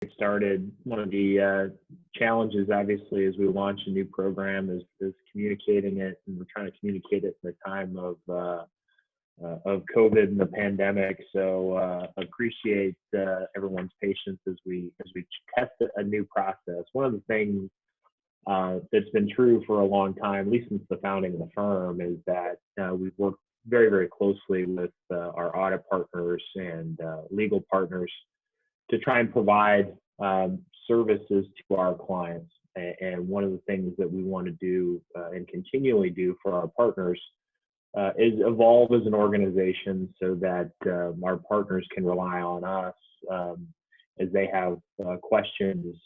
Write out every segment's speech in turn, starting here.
get started, one of the challenges, obviously, as we launch a new program is communicating it, and we're trying to communicate it in the time of COVID and the pandemic. So appreciate everyone's patience as we test a new process. One of the things that's been true for a long time, at least since the founding of the firm, is that we've worked very, very closely with our audit partners and legal partners to try and provide services to our clients. And one of the things that we want to do and continually do for our partners is evolve as an organization so that our partners can rely on us as they have questions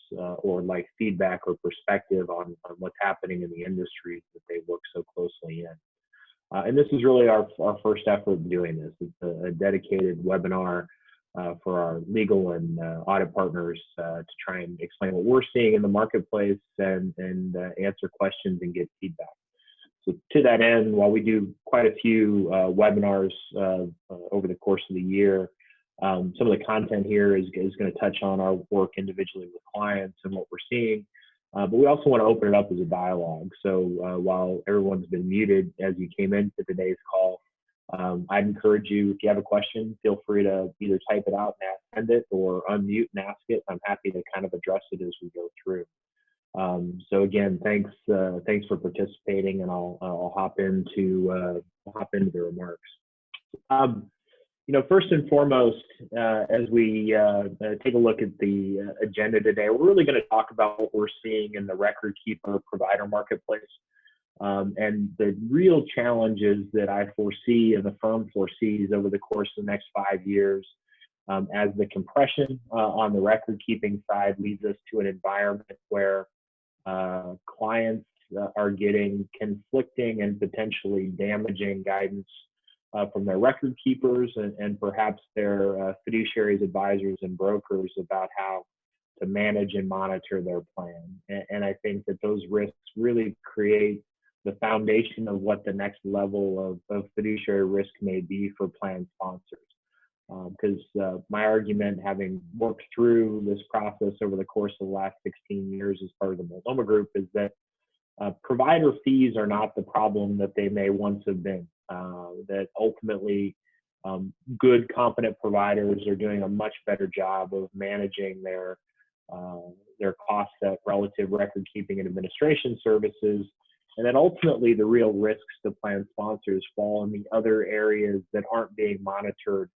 or like feedback or perspective on what's happening in the industries that they work so closely in. And this is really our first effort in doing this. It's a dedicated webinar for our legal and audit partners to try and explain what we're seeing in the marketplace and answer questions and get feedback. So to that end, while we do quite a few webinars over the course of the year, some of the content here is going to touch on our work individually with clients and what we're seeing. But we also want to open it up as a dialogue. So while everyone's been muted as you came into today's call, I'd encourage you, if you have a question, feel free to either type it out and send it or unmute and ask it. I'm happy to kind of address it as we go through. So again, thanks for participating, and I'll hop into the remarks. First and foremost, as we take a look at the agenda today, we're really going to talk about what we're seeing in the record keeper provider marketplace and the real challenges that I foresee and the firm foresees over the course of the next 5 years as the compression on the record keeping side leads us to an environment where clients are getting conflicting and potentially damaging guidance from their record keepers and perhaps their fiduciaries, advisors, and brokers about how to manage and monitor their plan. And I think that those risks really create the foundation of what the next level of fiduciary risk may be for plan sponsors. Because my argument, having worked through this process over the course of the last 16 years as part of the Multnomah Group, is that provider fees are not the problem that they may once have been. That ultimately good, competent providers are doing a much better job of managing their costs at relative record keeping and administration services. And then ultimately the real risks to plan sponsors fall in the other areas that aren't being monitored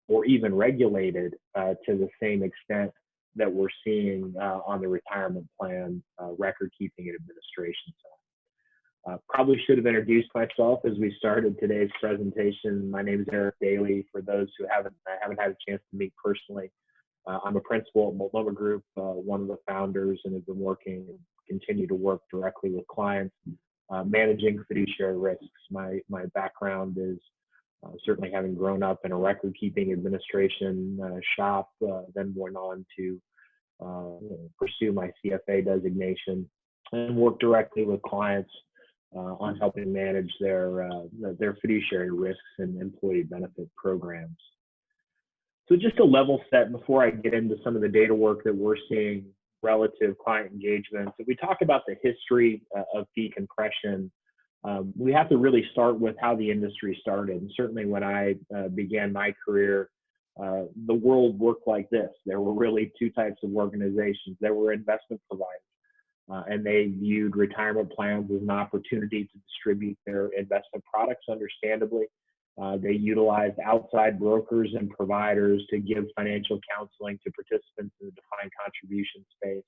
or even regulated to the same extent that we're seeing on the retirement plan record keeping and administration side. Probably should have introduced myself as we started today's presentation. My name is Eric Daly. For those who haven't had a chance to meet personally, I'm a principal at Multnomah Group, one of the founders, and have been working and continue to work directly with clients, managing fiduciary risks. My background is certainly having grown up in a record-keeping administration shop, then went on to pursue my CFA designation and work directly with clients on helping manage their fiduciary risks and employee benefit programs. So just a level set before I get into some of the data work that we're seeing relative client engagement. If we talk about the history of fee compression, we have to really start with how the industry started. And certainly when I began my career, the world worked like this. There were really two types of organizations. There were investment providers, and they viewed retirement plans as an opportunity to distribute their investment products, understandably. They utilized outside brokers and providers to give financial counseling to participants in the defined contribution space.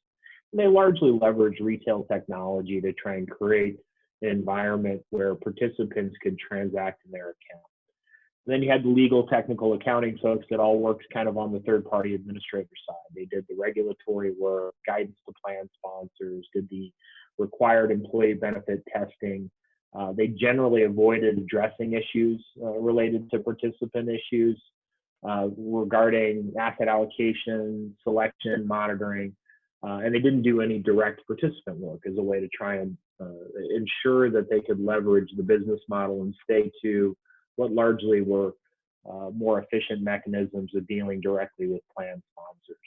And they largely leveraged retail technology to try and create an environment where participants could transact in their account. And then you had the legal technical accounting folks that all worked kind of on the third-party administrator side. They did the regulatory work, guidance to plan sponsors, did the required employee benefit testing. They generally avoided addressing issues related to participant issues regarding asset allocation, selection, monitoring, and they didn't do any direct participant work as a way to try and ensure that they could leverage the business model and stay to what largely were more efficient mechanisms of dealing directly with plan sponsors.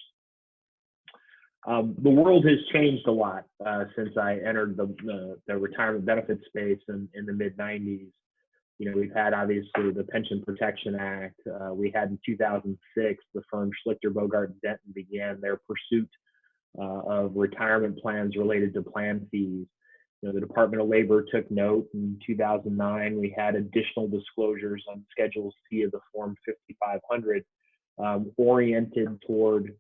The world has changed a lot since I entered the retirement benefit space in the mid 90s. You know, we've had obviously the Pension Protection Act. We had in 2006, the firm Schlichter, Bogart, and Denton began their pursuit of retirement plans related to plan fees. You know, the Department of Labor took note. In 2009, we had additional disclosures on Schedule C of the Form 5500, oriented toward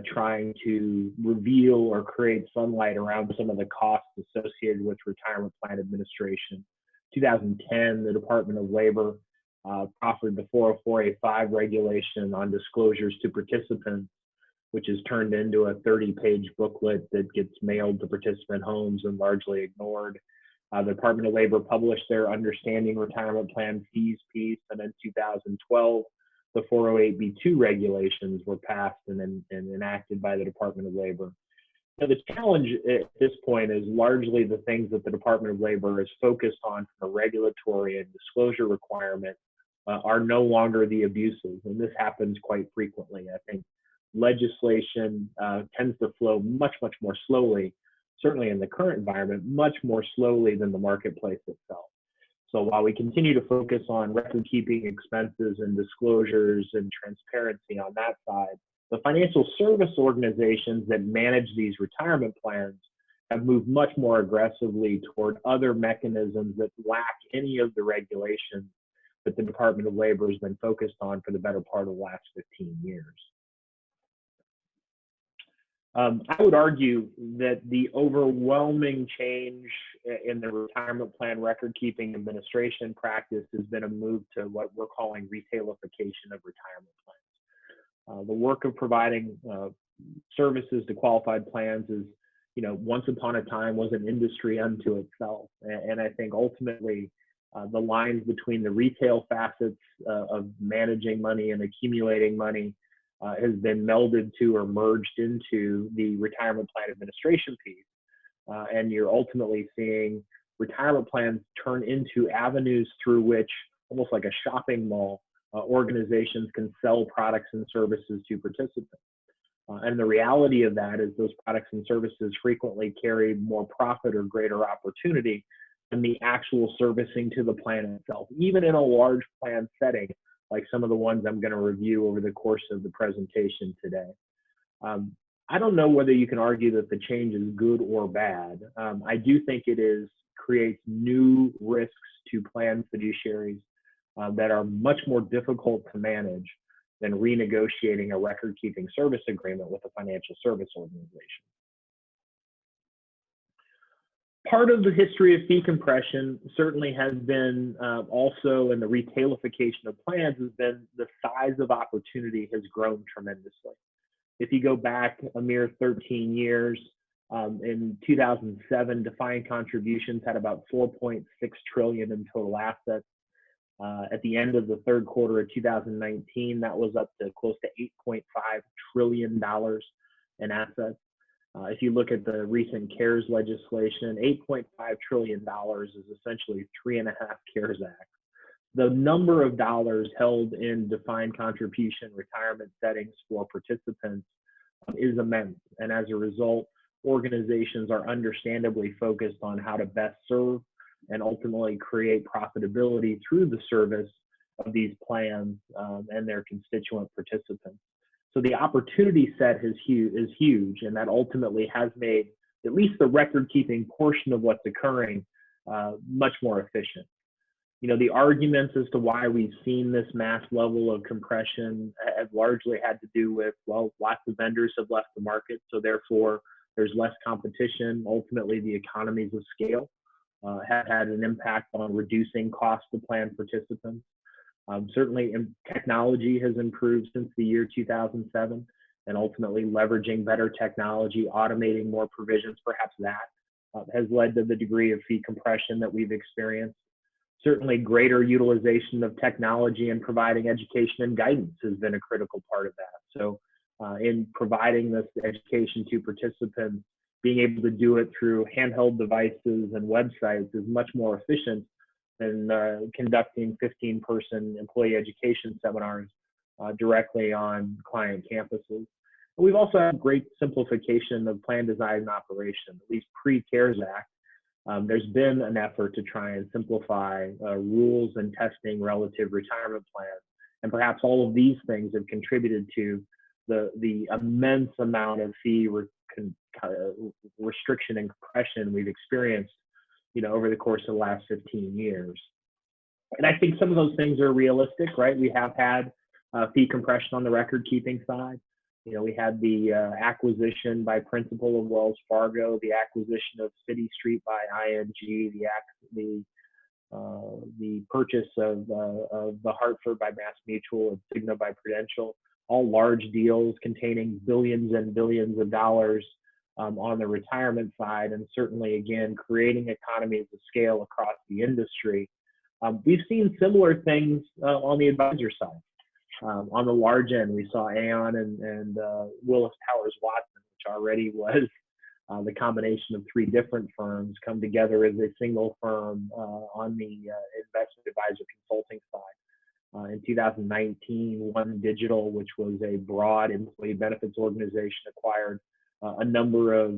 trying to reveal or create sunlight around some of the costs associated with retirement plan administration. 2010, the Department of Labor proffered the 404A5 regulation on disclosures to participants, which is turned into a 30-page booklet that gets mailed to participant homes and largely ignored. The Department of Labor published their Understanding Retirement Plan Fees piece, and in 2012, the 408B2 regulations were passed and enacted by the Department of Labor. Now, the challenge at this point is largely the things that the Department of Labor is focused on from a regulatory and disclosure requirement are no longer the abuses, and this happens quite frequently. I think legislation tends to flow much more slowly, certainly in the current environment, much more slowly than the marketplace itself. So while we continue to focus on record keeping expenses and disclosures and transparency on that side, the financial service organizations that manage these retirement plans have moved much more aggressively toward other mechanisms that lack any of the regulations that the Department of Labor has been focused on for the better part of the last 15 years. I would argue that the overwhelming change in the retirement plan record keeping administration practice has been a move to what we're calling retailification of retirement plans. The work of providing services to qualified plans is, you know, once upon a time was an industry unto itself. And I think ultimately the lines between the retail facets of managing money and accumulating money has been melded to or merged into the retirement plan administration piece. And you're ultimately seeing retirement plans turn into avenues through which, almost like a shopping mall, organizations can sell products and services to participants. And the reality of that is those products and services frequently carry more profit or greater opportunity than the actual servicing to the plan itself, even in a large plan setting, like some of the ones I'm going to review over the course of the presentation today. I don't know whether you can argue that the change is good or bad. I do think it creates new risks to plan fiduciaries that are much more difficult to manage than renegotiating a record-keeping service agreement with a financial service organization. Part of the history of fee compression certainly has been also in the retailification of plans has been the size of opportunity has grown tremendously. If you go back a mere 13 years, in 2007, defined contributions had about 4.6 trillion in total assets. At the end of the third quarter of 2019, that was up to close to $8.5 trillion in assets. If you look at the recent CARES legislation, $8.5 trillion is essentially 3.5 CARES Acts. The number of dollars held in defined contribution retirement settings for participants is immense. And as a result, organizations are understandably focused on how to best serve and ultimately create profitability through the service of these plans and their constituent participants. So the opportunity set is huge, and that ultimately has made at least the record-keeping portion of what's occurring much more efficient. You know, the arguments as to why we've seen this mass level of compression have largely had to do with, well, lots of vendors have left the market, so therefore there's less competition. Ultimately, the economies of scale have had an impact on reducing costs to plan participants. Certainly, technology has improved since the year 2007, and ultimately leveraging better technology, automating more provisions, perhaps that has led to the degree of fee compression that we've experienced. Certainly, greater utilization of technology and providing education and guidance has been a critical part of that. So in providing this education to participants, being able to do it through handheld devices and websites is much more efficient than conducting 15-person employee education seminars directly on client campuses. We've also had great simplification of plan design and operation, at least pre-CARES Act. There's been an effort to try and simplify rules and testing relative retirement plans. And perhaps all of these things have contributed to the immense amount of fee restriction and compression we've experienced, over the course of the last 15 years. And I think some of those things are realistic, right? We have had fee compression on the record keeping side. We had the acquisition by Principal of Wells Fargo, the acquisition of City Street by ING, the purchase of the Hartford by MassMutual and Cigna by Prudential, all large deals containing billions and billions of dollars on the retirement side, and certainly, again, creating economies of scale across the industry. We've seen similar things on the advisor side. On the large end, we saw Aon and Willis Towers Watson, which already was the combination of three different firms, come together as a single firm on the investment advisor consulting side. In 2019, One Digital, which was a broad employee benefits organization, acquired a number of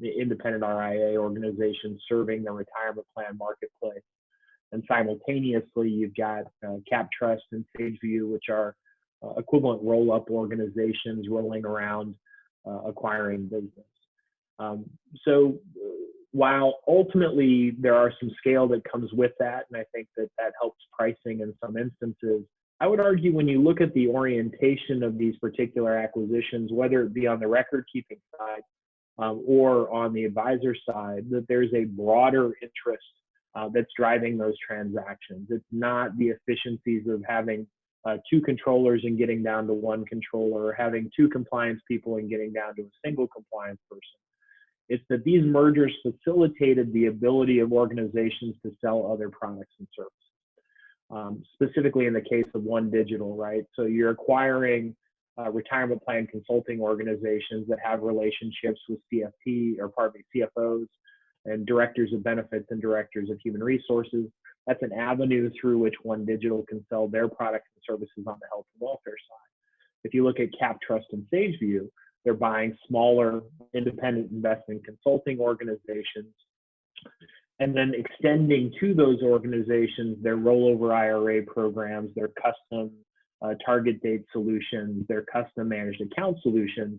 independent RIA organizations serving the retirement plan marketplace. And simultaneously, you've got CapTrust and SageView, which are equivalent roll-up organizations rolling around acquiring business. So while ultimately there are some scale that comes with that, and I think that helps pricing in some instances, I would argue when you look at the orientation of these particular acquisitions, whether it be on the record-keeping side or on the advisor side, that there's a broader interest that's driving those transactions. It's not the efficiencies of having two controllers and getting down to one controller, or having two compliance people and getting down to a single compliance person. It's that these mergers facilitated the ability of organizations to sell other products and services. Specifically in the case of One Digital, right? So you're acquiring retirement plan consulting organizations that have relationships with CFOs and directors of benefits and directors of human resources. That's an avenue through which One Digital can sell their products and services on the health and welfare side. If you look at CapTrust and SageView, they're buying smaller independent investment consulting organizations and then extending to those organizations their rollover IRA programs, their custom target date solutions, their custom managed account solutions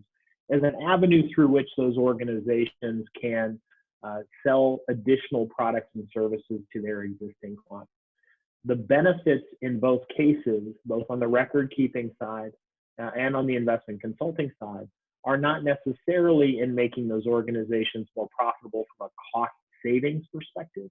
as an avenue through which those organizations can sell additional products and services to their existing clients. The benefits in both cases, both on the record keeping side and on the investment consulting side, are not necessarily in making those organizations more profitable from a cost savings perspective,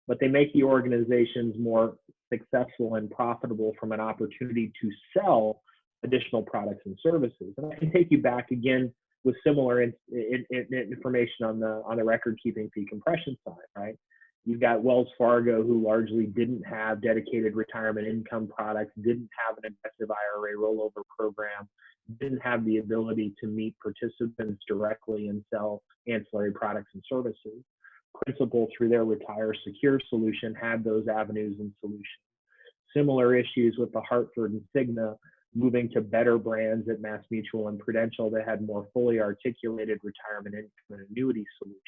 but they make the organizations more successful and profitable from an opportunity to sell additional products and services. And I can take you back again with similar information on the record keeping fee compression side, right? You've got Wells Fargo, who largely didn't have dedicated retirement income products, didn't have an aggressive IRA rollover program, didn't have the ability to meet participants directly and sell ancillary products and services. Principal, through their Retire Secure solution, had those avenues and solutions. Similar issues with the Hartford and Cigna, moving to better brands at MassMutual and Prudential that had more fully articulated retirement income and annuity solutions.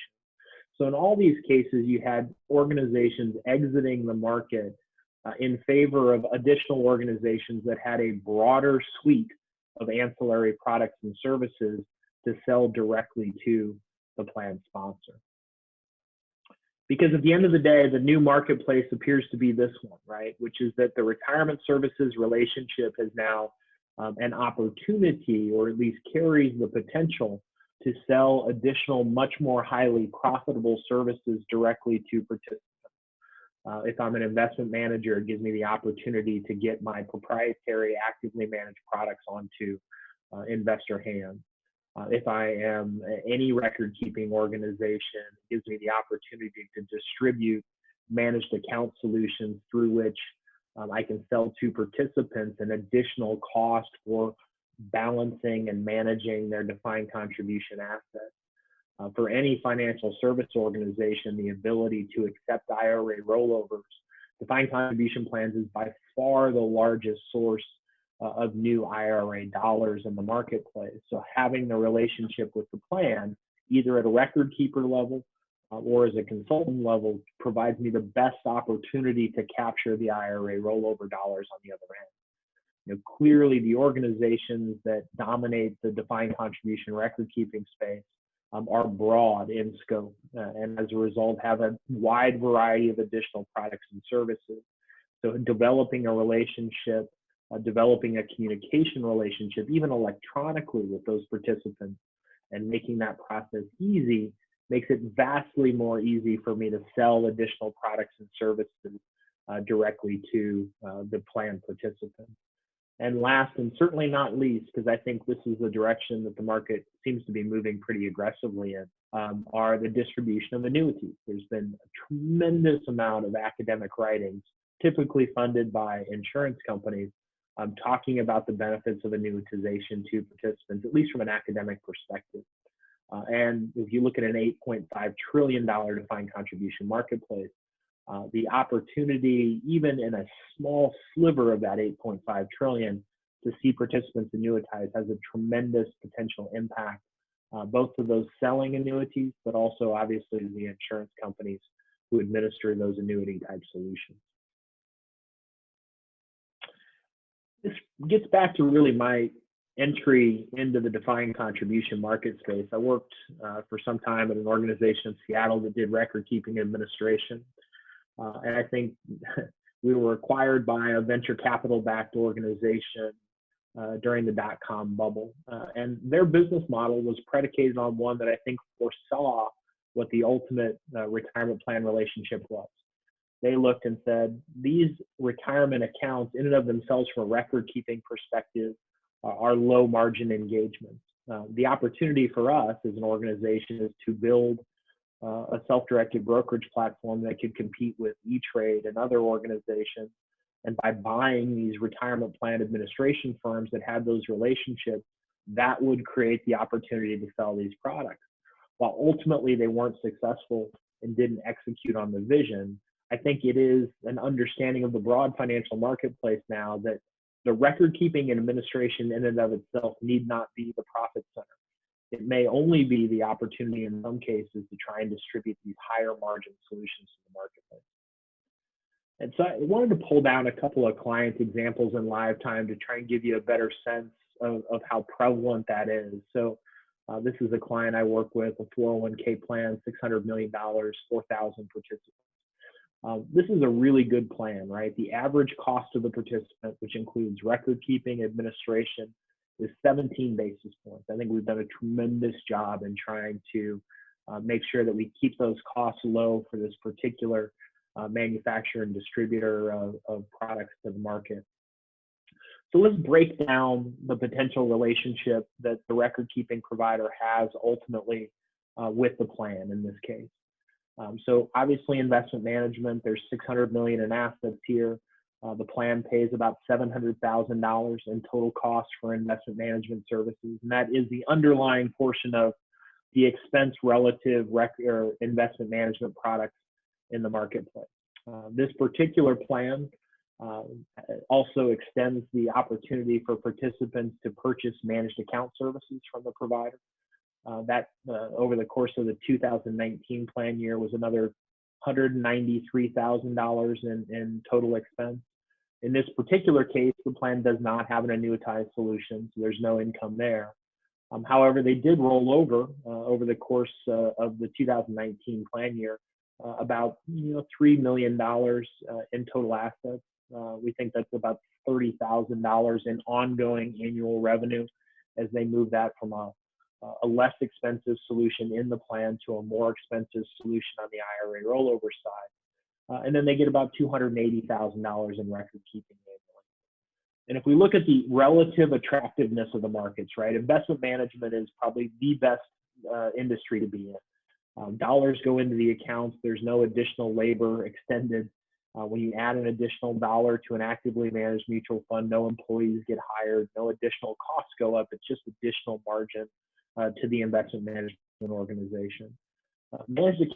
So in all these cases, you had organizations exiting the market in favor of additional organizations that had a broader suite of ancillary products and services to sell directly to the plan sponsor. Because at the end of the day, the new marketplace appears to be this one, right? Which is that the retirement services relationship has now an opportunity, or at least carries the potential, to sell additional, much more highly profitable services directly to participants. If I'm an investment manager, it gives me the opportunity to get my proprietary actively managed products onto investor hands. If I am any record-keeping organization, it gives me the opportunity to distribute managed account solutions through which I can sell to participants an additional cost for balancing and managing their defined contribution assets. For any financial service organization, the ability to accept IRA rollovers, defined contribution plans is by far the largest source of new IRA dollars in the marketplace. So having the relationship with the plan, either at a record keeper level or as a consultant level, provides me the best opportunity to capture the IRA rollover dollars on the other end. Clearly the organizations that dominate the defined contribution record keeping space are broad in scope, and as a result have a wide variety of additional products and services. So developing a relationship, developing a communication relationship, even electronically with those participants, and making that process easy makes it vastly more easy for me to sell additional products and services directly to the plan participants. And last, and certainly not least, because I think this is the direction that the market seems to be moving pretty aggressively in, are the distribution of annuities. There's been a tremendous amount of academic writings, typically funded by insurance companies, talking about the benefits of annuitization to participants, at least from an academic perspective. And if you look at an $8.5 trillion defined contribution marketplace, the opportunity, even in a small sliver of that 8.5 trillion, to see participants annuitize has a tremendous potential impact, both to those selling annuities, but also obviously the insurance companies who administer those annuity type solutions. This gets back to really my entry into the defined contribution market space. I worked for some time at an organization in Seattle that did record keeping administration. And I think we were acquired by a venture capital backed organization during the dot-com bubble. And their business model was predicated on one that I think foresaw what the ultimate retirement plan relationship was. They looked and said, these retirement accounts in and of themselves from a record keeping perspective are low margin engagements. The opportunity for us as an organization is to build a self-directed brokerage platform that could compete with E-Trade and other organizations. And by buying these retirement plan administration firms that had those relationships, that would create the opportunity to sell these products. While ultimately they weren't successful and didn't execute on the vision, I think it is an understanding of the broad financial marketplace now that the record keeping and administration in and of itself need not be the profit center. It may only be the opportunity in some cases to try and distribute these higher margin solutions to the marketplace. And so I wanted to pull down a couple of client examples in live time to try and give you a better sense of how prevalent that is. So this is a client I work with, a 401k plan, $600 million, 4,000 participants. This is a really good plan, right? The average cost of the participant, which includes record keeping, administration, is 17 basis points. I think we've done a tremendous job in trying to make sure that we keep those costs low for this particular manufacturer and distributor of products to the market. So let's break down the potential relationship that the record keeping provider has ultimately with the plan in this case. So obviously investment management, there's 600 million in assets here. The plan pays about $700,000 in total cost for investment management services. And that is the underlying portion of the expense relative or investment management products in the marketplace. This particular plan also extends the opportunity for participants to purchase managed account services from the provider. That over the course of the 2019 plan year was another $193,000 in total expense. In this particular case, the plan does not have an annuitized solution, so there's no income there. However, they did roll over the course of the 2019 plan year about $3 million in total assets. We think that's about $30,000 in ongoing annual revenue as they move that from a less expensive solution in the plan to a more expensive solution on the IRA rollover side. And then they get about $280,000 in record keeping annually. And if we look at the relative attractiveness of the markets, right, investment management is probably the best industry to be in. Dollars go into the accounts. There's no additional labor extended. When you add an additional dollar to an actively managed mutual fund, no employees get hired, no additional costs go up. It's just additional margin to the investment management organization. Managed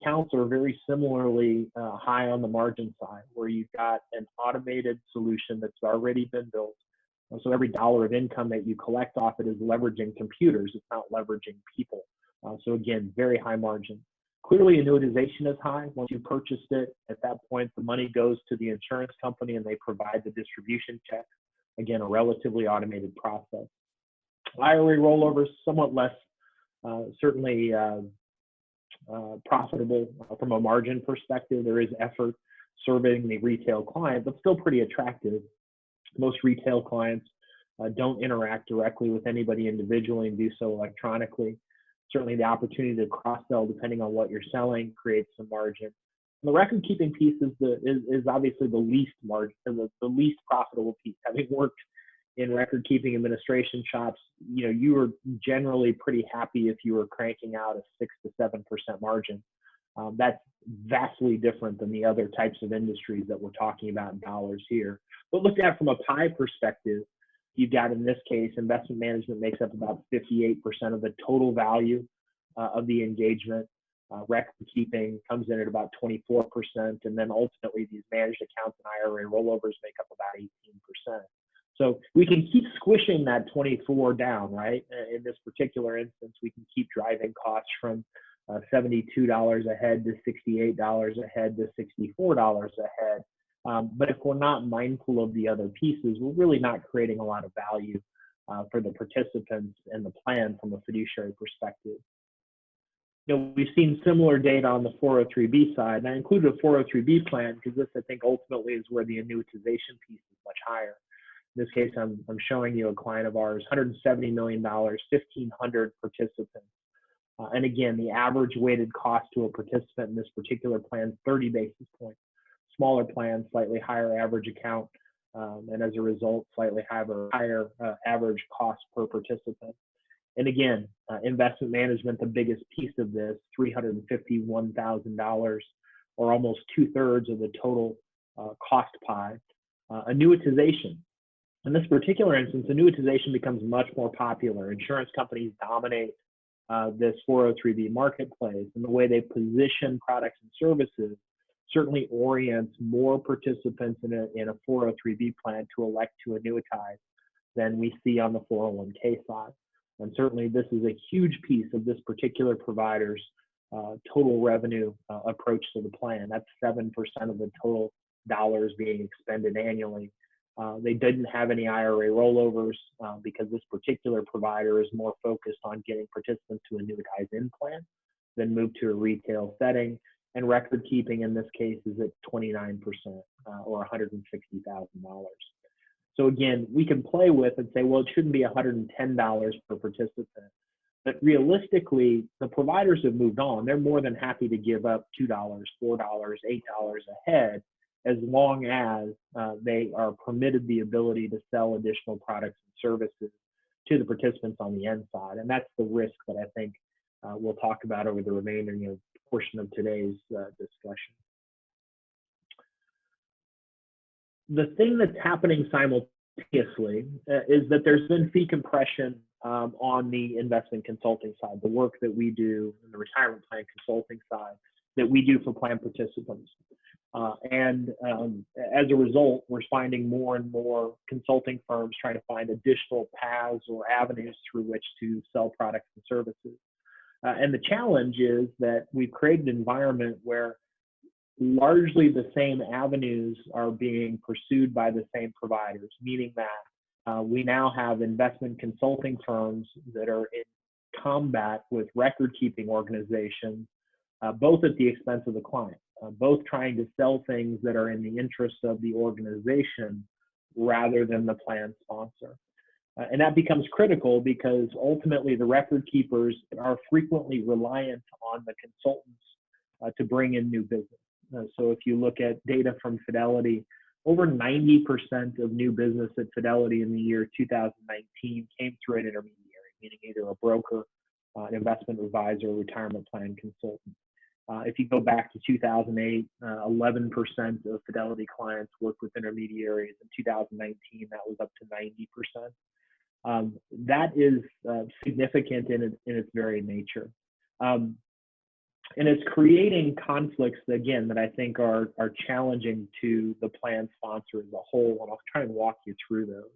accounts are very similarly high on the margin side, where you've got an automated solution that's already been built So every dollar of income that you collect off it is leveraging computers. It's not leveraging people. So again, very high margin. Clearly, annuitization is high. Once you purchased it, at that point, the money goes to the insurance company and they provide the distribution check. Again, a relatively automated process. IRA rollovers, somewhat less, certainly profitable from a margin perspective. There is effort serving the retail client, but still pretty attractive. Most retail clients don't interact directly with anybody individually and do so electronically. Certainly the opportunity to cross-sell depending on what you're selling creates some margin. And the record-keeping piece is obviously the least margin, the least profitable piece. Having worked in record-keeping administration shops, you were generally pretty happy if you were cranking out a 6 to 7% margin. That's vastly different than the other types of industries that we're talking about in dollars here. But looked at from a pie perspective, you've got, in this case, investment management makes up about 58% of the total value of the engagement. Record keeping comes in at about 24%, and then ultimately these managed accounts and IRA rollovers make up about 18%. So we can keep squishing that 24 down, right? In this particular instance, we can keep driving costs from $72 a head to $68 a head to $64 a head. But if we're not mindful of the other pieces, we're really not creating a lot of value for the participants and the plan from a fiduciary perspective. We've seen similar data on the 403B side, and I included a 403B plan because this, I think, ultimately is where the annuitization piece is much higher. In this case, I'm showing you a client of ours, $170 million, 1,500 participants. And again, the average weighted cost to a participant in this particular plan is 30 basis points. Smaller plan, slightly higher average account, and as a result, slightly higher average cost per participant. And again, investment management, the biggest piece of this, $351,000, or almost 2/3 of the total cost pie. Annuitization. In this particular instance, annuitization becomes much more popular. Insurance companies dominate this 403B marketplace, and the way they position products and services certainly orients more participants in a 403B plan to elect to annuitize than we see on the 401k side. And certainly this is a huge piece of this particular provider's total revenue approach to the plan. That's 7% of the total dollars being expended annually. They didn't have any IRA rollovers because this particular provider is more focused on getting participants to annuitize in plan than move to a retail setting. And record keeping in this case is at 29% or $160,000. So again, we can play with and say, well, it shouldn't be $110 per participant. But realistically, the providers have moved on. They're more than happy to give up $2, $4, $8 a head, as long as they are permitted the ability to sell additional products and services to the participants on the end side. And that's the risk that I think we'll talk about over the remaining portion of today's discussion. The thing that's happening simultaneously is that there's been fee compression on the investment consulting side, the work that we do in the retirement plan consulting side that we do for plan participants. And as a result, we're finding more and more consulting firms trying to find additional paths or avenues through which to sell products and services. And the challenge is that we've created an environment where largely the same avenues are being pursued by the same providers, meaning that we now have investment consulting firms that are in combat with record-keeping organizations, both at the expense of the client, both trying to sell things that are in the interest of the organization rather than the plan sponsor. And that becomes critical because ultimately the record keepers are frequently reliant on the consultants to bring in new business. So if you look at data from Fidelity, over 90% of new business at Fidelity in the year 2019 came through an intermediary, meaning either a broker, an investment advisor, or retirement plan consultant. If you go back to 2008, 11% of Fidelity clients worked with intermediaries. In 2019, that was up to 90%. That is significant in its very nature. And it's creating conflicts, again, that I think are challenging to the plan sponsor as a whole, and I'll try and walk you through those.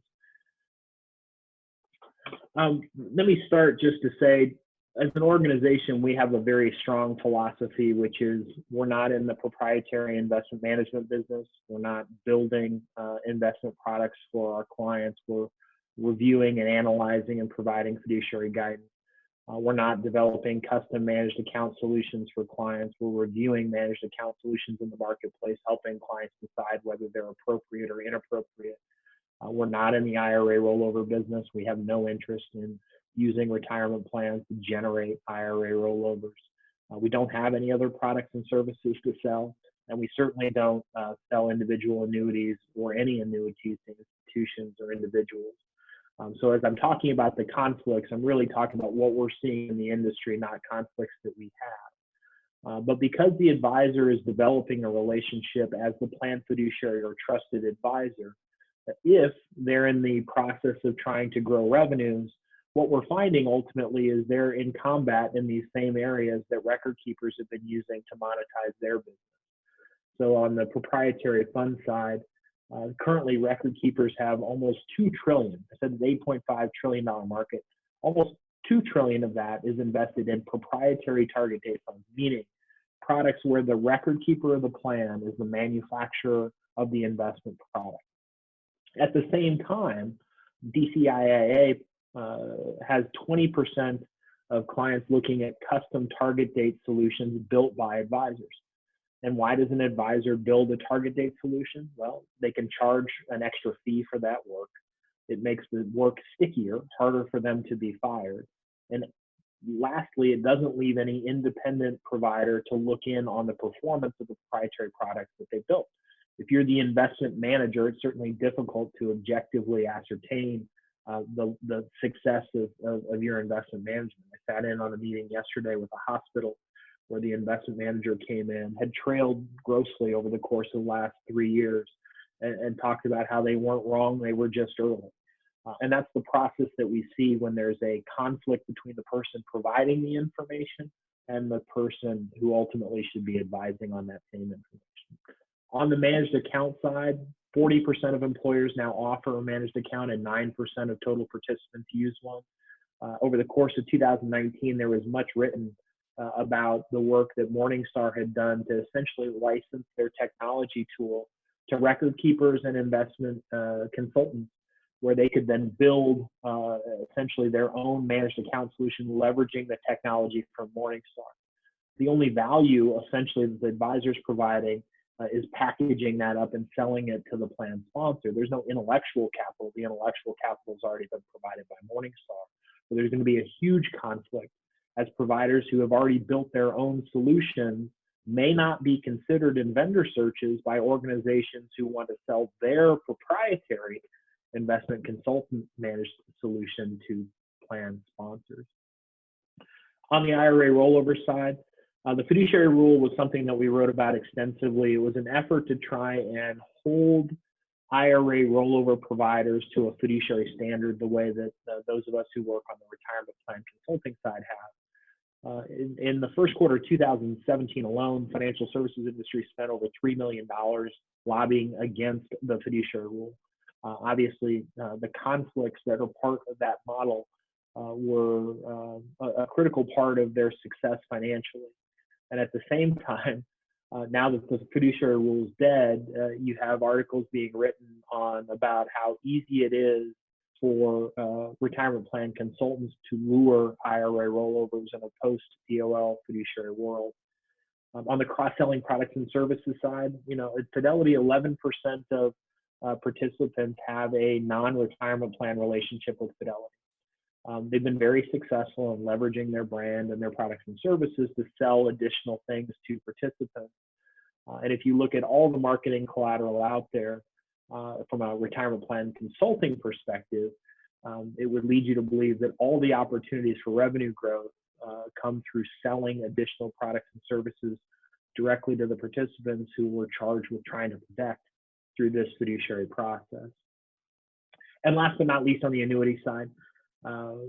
Let me start just to say, as an organization, we have a very strong philosophy, which is we're not in the proprietary investment management business. We're not building investment products for our clients. We're reviewing and analyzing and providing fiduciary guidance. We're not developing custom managed account solutions for clients. We're reviewing managed account solutions in the marketplace, helping clients decide whether they're appropriate or inappropriate. We're not in the IRA rollover business. We have no interest in using retirement plans to generate IRA rollovers. We don't have any other products and services to sell, and we certainly don't sell individual annuities or any annuities to institutions or individuals. So as I'm talking about the conflicts, I'm really talking about what we're seeing in the industry, not conflicts that we have. But because the advisor is developing a relationship as the plan fiduciary or trusted advisor, if they're in the process of trying to grow revenues, what we're finding ultimately is they're in combat in these same areas that record keepers have been using to monetize their business. So on the proprietary fund side, currently record keepers have almost $2 trillion. I said the $8.5 trillion market. Almost $2 trillion of that is invested in proprietary target date funds, meaning products where the record keeper of the plan is the manufacturer of the investment product. At the same time, DCIIA has 20% of clients looking at custom target date solutions built by advisors. And why does an advisor build a target date solution? Well, they can charge an extra fee for that work. It makes the work stickier, harder for them to be fired. And lastly, it doesn't leave any independent provider to look in on the performance of the proprietary products that they built. If you're the investment manager, it's certainly difficult to objectively ascertain the success of your investment management. I sat in on a meeting yesterday with a hospital where the investment manager came in, had trailed grossly over the course of the last 3 years, and talked about how they weren't wrong, they were just early. And that's the process that we see when there's a conflict between the person providing the information and the person who ultimately should be advising on that same information. On the managed account side, 40% of employers now offer a managed account and 9% of total participants use one. Over the course of 2019, there was much written about the work that Morningstar had done to essentially license their technology tool to record keepers and investment consultants, where they could then build essentially their own managed account solution, leveraging the technology from Morningstar. The only value essentially that the advisor's providing is packaging that up and selling it to the plan sponsor. There's no intellectual capital. The intellectual capital has already been provided by Morningstar. So there's going to be a huge conflict as providers who have already built their own solutions may not be considered in vendor searches by organizations who want to sell their proprietary investment consultant managed solution to plan sponsors. On the IRA rollover side, the fiduciary rule was something that we wrote about extensively. It was an effort to try and hold IRA rollover providers to a fiduciary standard the way that those of us who work on the retirement plan consulting side have. In the first quarter of 2017 alone, financial services industry spent over $3 million lobbying against the fiduciary rule. Obviously, the conflicts that are part of that model were a critical part of their success financially. And at the same time, now that the fiduciary rule is dead, you have articles being written on about how easy it is for retirement plan consultants to lure IRA rollovers in a post-DOL fiduciary world. On the cross-selling products and services side, at Fidelity, 11% of participants have a non-retirement plan relationship with Fidelity. They've been very successful in leveraging their brand and their products and services to sell additional things to participants. And if you look at all the marketing collateral out there from a retirement plan consulting perspective, it would lead you to believe that all the opportunities for revenue growth come through selling additional products and services directly to the participants who were charged with trying to protect through this fiduciary process. And last but not least, on the annuity side,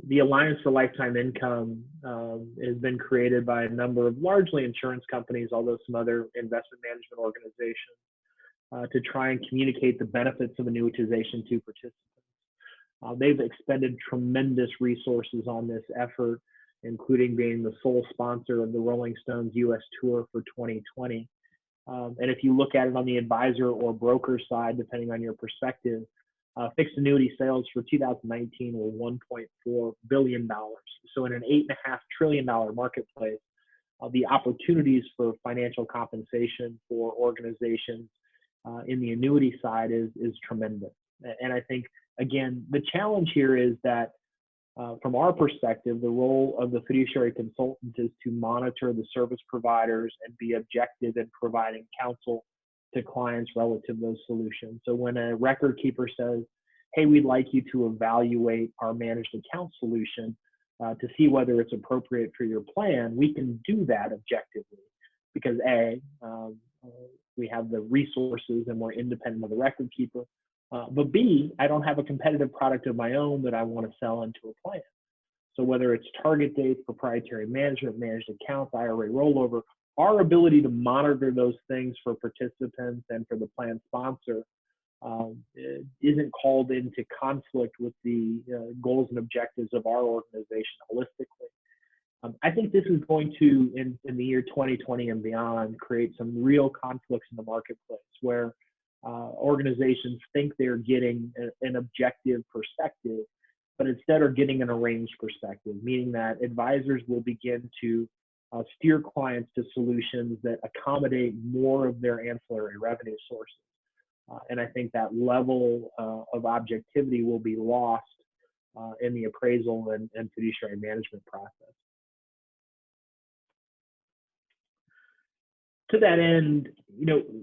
the Alliance for Lifetime Income has been created by a number of largely insurance companies, although some other investment management organizations, to try and communicate the benefits of annuitization to participants. They've expended tremendous resources on this effort, including being the sole sponsor of the Rolling Stones U.S. tour for 2020. And if you look at it on the advisor or broker side, depending on your perspective, fixed annuity sales for 2019 were $1.4 billion. So in an $8.5 trillion marketplace, the opportunities for financial compensation for organizations in the annuity side is tremendous. And I think, again, the challenge here is that from our perspective, the role of the fiduciary consultant is to monitor the service providers and be objective in providing counsel to clients relative to those solutions. So when a record keeper says, hey, we'd like you to evaluate our managed account solution to see whether it's appropriate for your plan, we can do that objectively because A, we have the resources and we're independent of the record keeper. But B, I don't have a competitive product of my own that I want to sell into a plan. So whether it's target dates, proprietary management, managed accounts, IRA rollover, our ability to monitor those things for participants and for the plan sponsor isn't called into conflict with the goals and objectives of our organization holistically. I think this is going to, in the year 2020 and beyond, create some real conflicts in the marketplace where organizations think they're getting an objective perspective, but instead are getting an arranged perspective, meaning that advisors will begin to steer clients to solutions that accommodate more of their ancillary revenue sources. And I think that level of objectivity will be lost in the appraisal and fiduciary management process. To that end,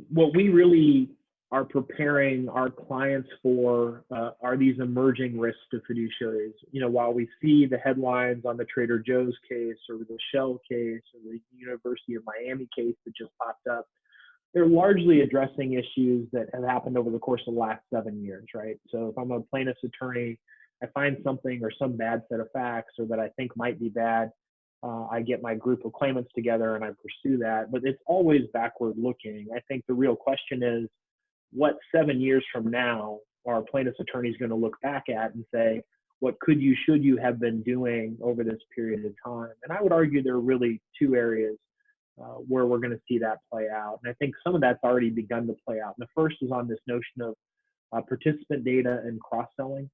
what we really are preparing our clients for are these emerging risks to fiduciaries. While we see the headlines on the Trader Joe's case or the Shell case or the University of Miami case that just popped up, they're largely addressing issues that have happened over the course of the last 7 years, right? So if I'm a plaintiff's attorney, I find something or some bad set of facts or that I think might be bad, I get my group of claimants together and I pursue that, but it's always backward looking. I think the real question is, what 7 years from now are plaintiff's attorneys going to look back at and say, what could you, should you have been doing over this period of time? And I would argue there are really two areas where we're going to see that play out. And I think some of that's already begun to play out. And the first is on this notion of participant data and cross-selling.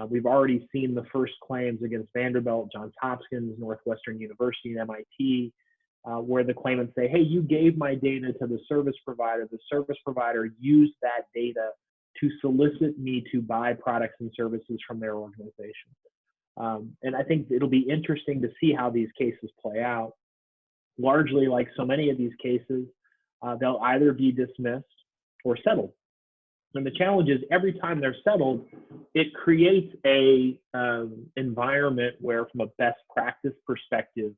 We've already seen the first claims against Vanderbilt, Johns Hopkins, Northwestern University, and MIT, where the claimants say, hey, you gave my data to the service provider. The service provider used that data to solicit me to buy products and services from their organization. And I think it'll be interesting to see how these cases play out. Largely, like so many of these cases, they'll either be dismissed or settled. And the challenge is every time they're settled, it creates a environment where, from a best practice perspective,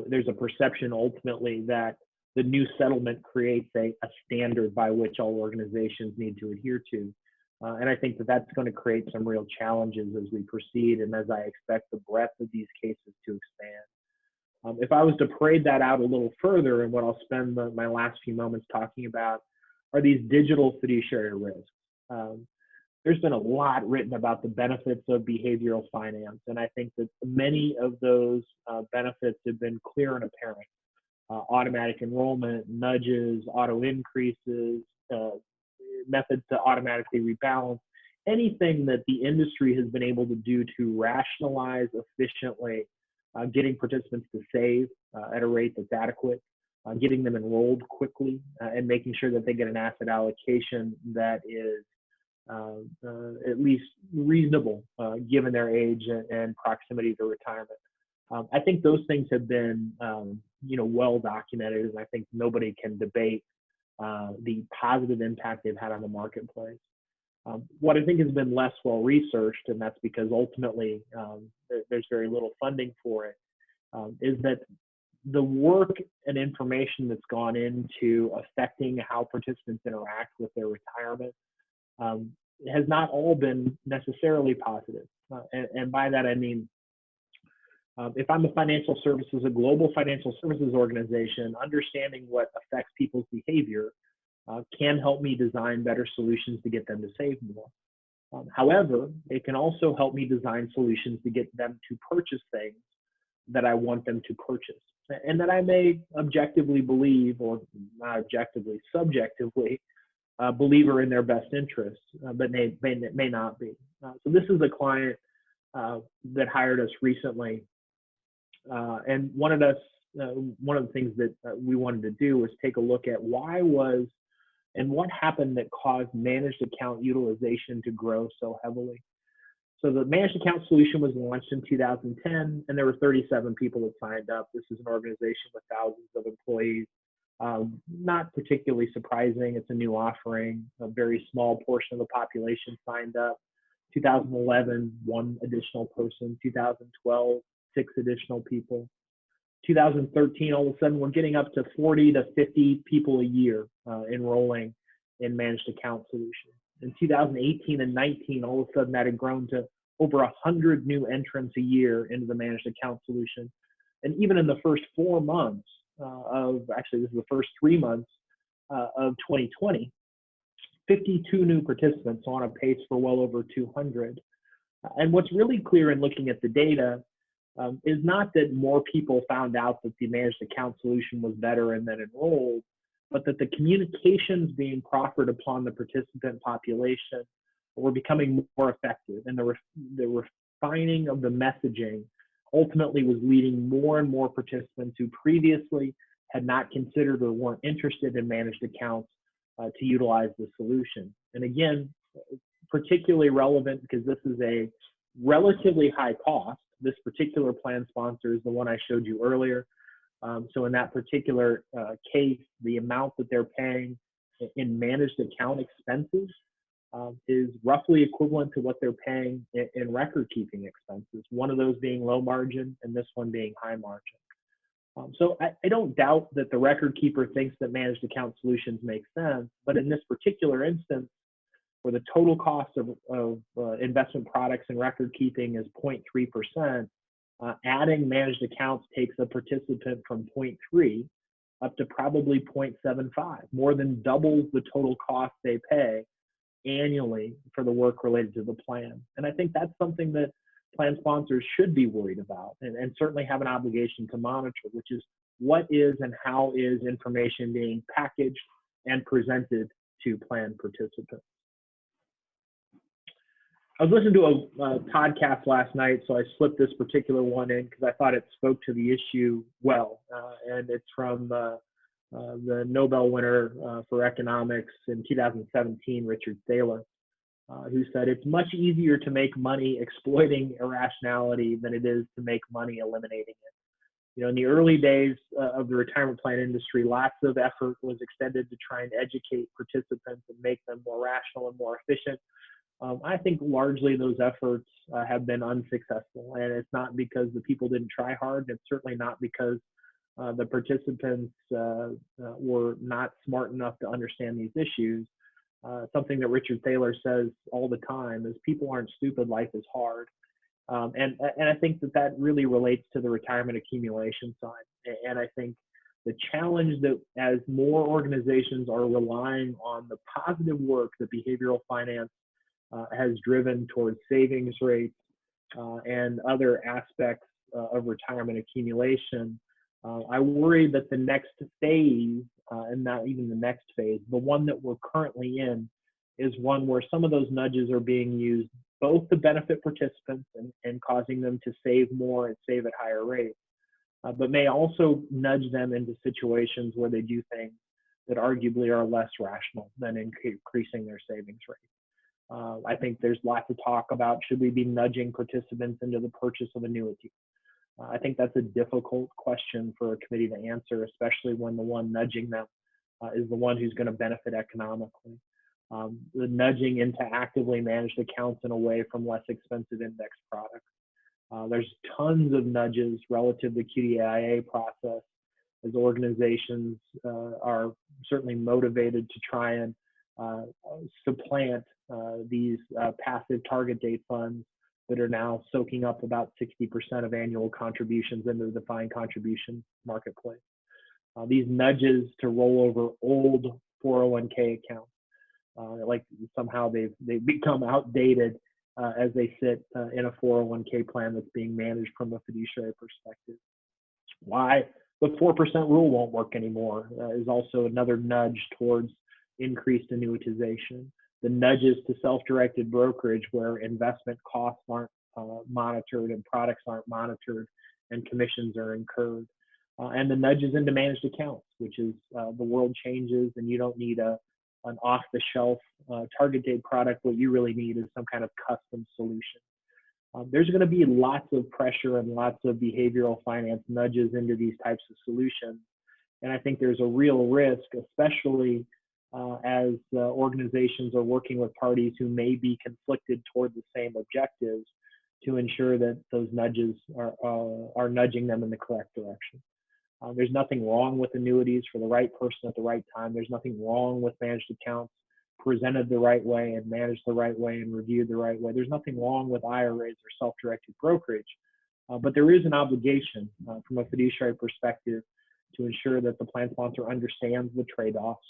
there's a perception ultimately that the new settlement creates a standard by which all organizations need to adhere to. And I think that that's going to create some real challenges as we proceed and as I expect the breadth of these cases to expand. If I was to parade that out a little further, and what I'll spend my last few moments talking about are these digital fiduciary risks. There's been a lot written about the benefits of behavioral finance, and I think that many of those benefits have been clear and apparent. Automatic enrollment, nudges, auto increases, methods to automatically rebalance, anything that the industry has been able to do to rationalize efficiently getting participants to save at a rate that's adequate, getting them enrolled quickly, and making sure that they get an asset allocation that is at least reasonable given their age and proximity to retirement. I think those things have been well documented, and I think nobody can debate the positive impact they've had on the marketplace. What I think has been less well researched, and that's because ultimately there's very little funding for it, is that the work and information that's gone into affecting how participants interact with their retirement has not all been necessarily positive. And by that I mean, if I'm a global financial services organization, understanding what affects people's behavior can help me design better solutions to get them to save more. However, it can also help me design solutions to get them to purchase things that I want them to purchase and that I may objectively believe, or not objectively, subjectively believe are in their best interest, but may not be. So this is a client that hired us recently and wanted us, one of the things that we wanted to do was take a look at why was and what happened that caused managed account utilization to grow so heavily. So the managed account solution was launched in 2010, and there were 37 people that signed up. This is an organization with thousands of employees. Not particularly surprising. It's a new offering. A very small portion of the population signed up. 2011, 1 additional person. 2012, 6 additional people. 2013, all of a sudden, we're getting up to 40 to 50 people a year enrolling in managed account solutions. In 2018 and 19, all of a sudden that had grown to over 100 new entrants a year into the managed account solution. And even in the first 4 months actually this is the first 3 months of 2020, 52 new participants on a pace for well over 200. And what's really clear in looking at the data is not that more people found out that the managed account solution was better and then enrolled, but that the communications being proffered upon the participant population were becoming more effective, and the refining of the messaging ultimately was leading more and more participants who previously had not considered or weren't interested in managed accounts to utilize the solution. And again, particularly relevant because this is a relatively high cost. This particular plan sponsor is the one I showed you earlier. So in that particular case, the amount that they're paying in managed account expenses is roughly equivalent to what they're paying in record keeping expenses, one of those being low margin and this one being high margin. So I don't doubt that the record keeper thinks that managed account solutions make sense, but in this particular instance, where the total cost of investment products and record keeping is 0.3%, adding managed accounts takes a participant from 0.3 up to probably 0.75, more than doubles the total cost they pay annually for the work related to the plan. And I think that's something that plan sponsors should be worried about and certainly have an obligation to monitor, which is what is and how is information being packaged and presented to plan participants. I was listening to a podcast last night, so I slipped this particular one in because I thought it spoke to the issue well. And it's from the Nobel winner for economics in 2017, Richard Thaler, who said, "It's much easier to make money exploiting irrationality than it is to make money eliminating it." You know, in the early days of the retirement plan industry, lots of effort was extended to try and educate participants and make them more rational and more efficient. I think largely those efforts have been unsuccessful, and it's not because the people didn't try hard. It's certainly not because the participants were not smart enough to understand these issues. Something that Richard Thaler says all the time is people aren't stupid, life is hard. And I think that really relates to the retirement accumulation side. And I think the challenge that as more organizations are relying on the positive work that behavioral finance has driven towards savings rates and other aspects of retirement accumulation, I worry that the next phase, and not even the next phase, the one that we're currently in, is one where some of those nudges are being used both to benefit participants and causing them to save more and save at higher rates, but may also nudge them into situations where they do things that arguably are less rational than increasing their savings rate. I think there's lots of talk about should we be nudging participants into the purchase of annuities. I think that's a difficult question for a committee to answer, especially when the one nudging them is the one who's going to benefit economically. The nudging into actively managed accounts and away from less expensive index products. There's tons of nudges relative to the QDIA process as organizations are certainly motivated to try and supplant these passive target date funds that are now soaking up about 60% of annual contributions into the defined contribution marketplace. These nudges to roll over old 401k accounts. like somehow they've become outdated as they sit in a 401k plan that's being managed from a fiduciary perspective. Why the 4% rule won't work anymore is also another nudge towards increased annuitization. The nudges to self-directed brokerage where investment costs aren't monitored and products aren't monitored and commissions are incurred. And the nudges into managed accounts, which is the world changes and you don't need an off-the-shelf target date product. What you really need is some kind of custom solution. There's going to be lots of pressure and lots of behavioral finance nudges into these types of solutions. And I think there's a real risk, especially as organizations are working with parties who may be conflicted toward the same objectives, to ensure that those nudges are nudging them in the correct direction. There's nothing wrong with annuities for the right person at the right time. There's nothing wrong with managed accounts presented the right way and managed the right way and reviewed the right way. There's nothing wrong with IRAs or self-directed brokerage, but there is an obligation from a fiduciary perspective to ensure that the plan sponsor understands the trade-offs,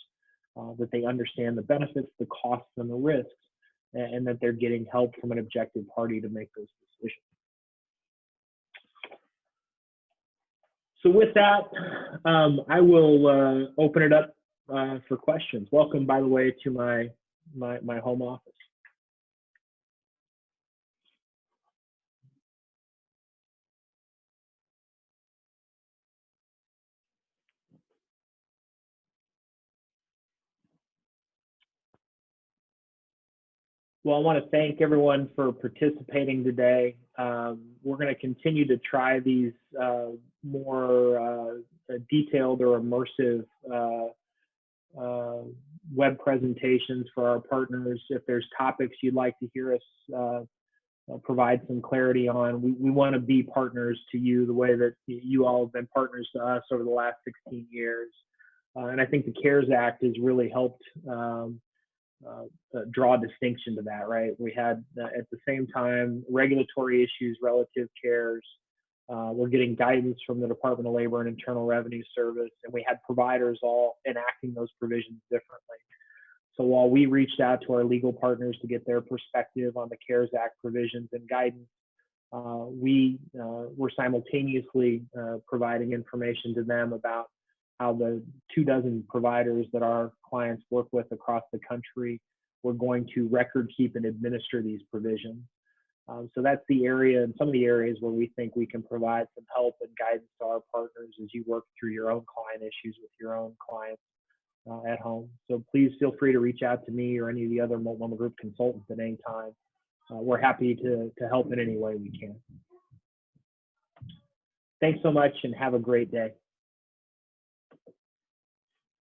that they understand the benefits, the costs, and the risks, and that they're getting help from an objective party to make those decisions. So with that, I will open it up for questions. Welcome, by the way, to my home office. Well, I want to thank everyone for participating today. We're going to continue to try these more detailed or immersive web presentations for our partners. If there's topics you'd like to hear us provide some clarity on, we want to be partners to you the way that you all have been partners to us over the last 16 years. And I think the CARES Act has really helped draw a distinction to that, right? We had at the same time regulatory issues relative CARES. We're getting guidance from the Department of Labor and Internal Revenue Service, and we had providers all enacting those provisions differently. So while we reached out to our legal partners to get their perspective on the CARES Act provisions and guidance, we were simultaneously providing information to them about how the 24 providers that our clients work with across the country were going to record keep and administer these provisions. So that's the area and some of the areas where we think we can provide some help and guidance to our partners as you work through your own client issues with your own clients at home. So please feel free to reach out to me or any of the other Multnomah Group consultants at any time. We're happy to help in any way we can. Thanks so much and have a great day.